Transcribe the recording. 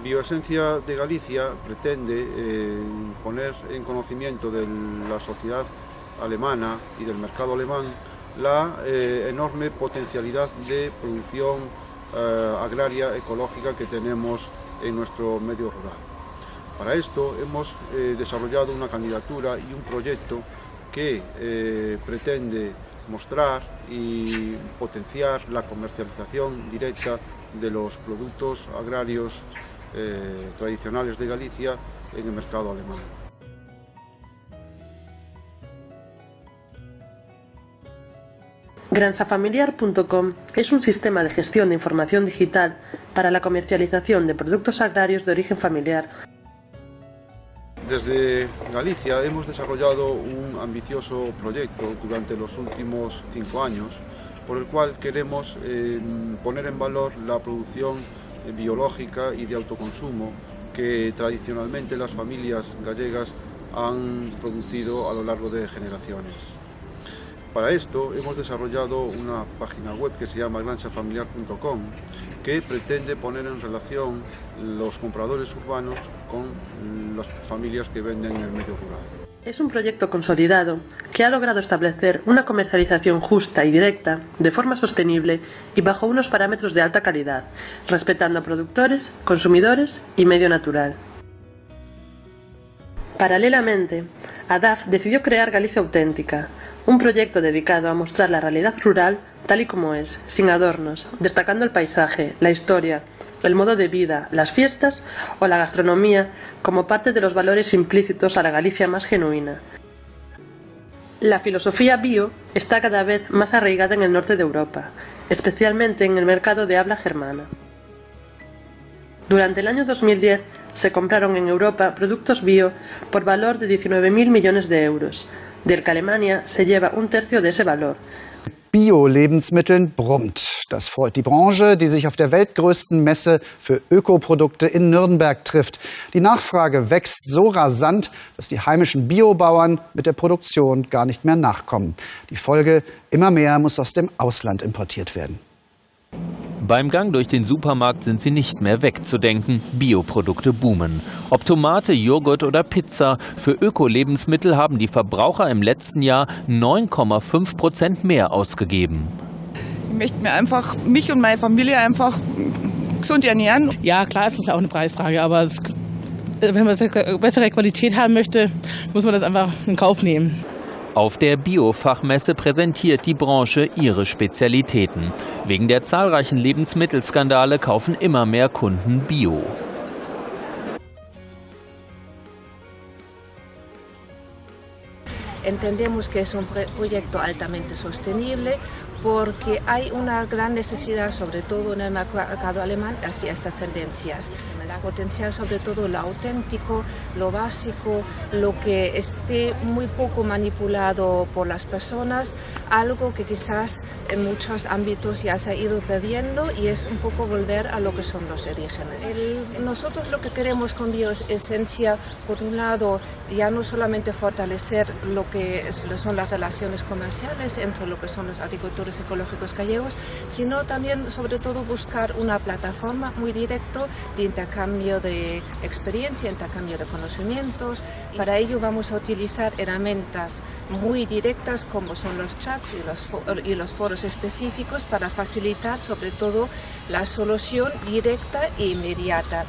Bioesencia de Galicia pretende poner en conocimiento de la sociedad alemana y del mercado alemán la enorme potencialidad de producción agraria ecológica que tenemos en nuestro medio rural. Para esto hemos desarrollado una candidatura y un proyecto que pretende mostrar y potenciar la comercialización directa de los productos agrarios tradicionales de Galicia en el mercado alemán. Granjafamiliar.com es un sistema de gestión de información digital para la comercialización de productos agrarios de origen familiar. Desde Galicia hemos desarrollado un ambicioso proyecto durante los últimos 5 años, por el cual queremos poner en valor la producción biológica y de autoconsumo que tradicionalmente las familias gallegas han producido a lo largo de generaciones. Para esto hemos desarrollado una página web que se llama granjafamiliar.com, que pretende poner en relación los compradores urbanos con las familias que venden en el medio rural. Es un proyecto consolidado que ha logrado establecer una comercialización justa y directa, de forma sostenible y bajo unos parámetros de alta calidad, respetando a productores, consumidores y medio natural. Paralelamente, ADAF decidió crear Galicia Auténtica, un proyecto dedicado a mostrar la realidad rural tal y como es, sin adornos, destacando el paisaje, la historia, el modo de vida, las fiestas o la gastronomía como parte de los valores implícitos a la Galicia más genuina. La filosofía bio está cada vez más arraigada en el norte de Europa, especialmente en el mercado de habla germana. Durante el año 2010 se compraron en Europa productos bio por valor de 19.000 millones de euros, del que Alemania se lleva un tercio de ese valor. Bio-Lebensmitteln brummt. Das freut die Branche, die sich auf der weltgrößten Messe für Ökoprodukte in Nürnberg trifft. Die Nachfrage wächst so rasant, dass die heimischen Biobauern mit der Produktion gar nicht mehr nachkommen. Die Folge: immer mehr muss aus dem Ausland importiert werden. Beim Gang durch den Supermarkt sind sie nicht mehr wegzudenken. Bioprodukte boomen. Ob Tomate, Joghurt oder Pizza, für Öko-Lebensmittel haben die Verbraucher im letzten Jahr 9,5% mehr ausgegeben. Ich möchte mich und meine Familie einfach gesund ernähren. Ja, klar, es ist auch eine Preisfrage, aber wenn man bessere Qualität haben möchte, muss man das einfach in Kauf nehmen. Auf der Bio-Fachmesse präsentiert die Branche ihre Spezialitäten. Wegen der zahlreichen Lebensmittelskandale kaufen immer mehr Kunden Bio. Entendemos que es un proyecto altamente sostenible porque hay una gran necesidad, sobre todo en el mercado alemán, hacia estas tendencias. Es potenciar sobre todo lo auténtico, lo básico, lo que esté muy poco manipulado por las personas, algo que quizás en muchos ámbitos ya se ha ido perdiendo y es un poco volver a lo que son los orígenes. Nosotros lo que queremos con Bioesencia, por un lado, ya no solamente fortalecer lo que son las relaciones comerciales entre lo que son los agricultores ecológicos gallegos, sino también sobre todo buscar una plataforma muy directa de intercambio de experiencia, intercambio de conocimientos. Para ello vamos a utilizar herramientas muy directas como son los chats y los foros específicos para facilitar sobre todo la solución directa e inmediata.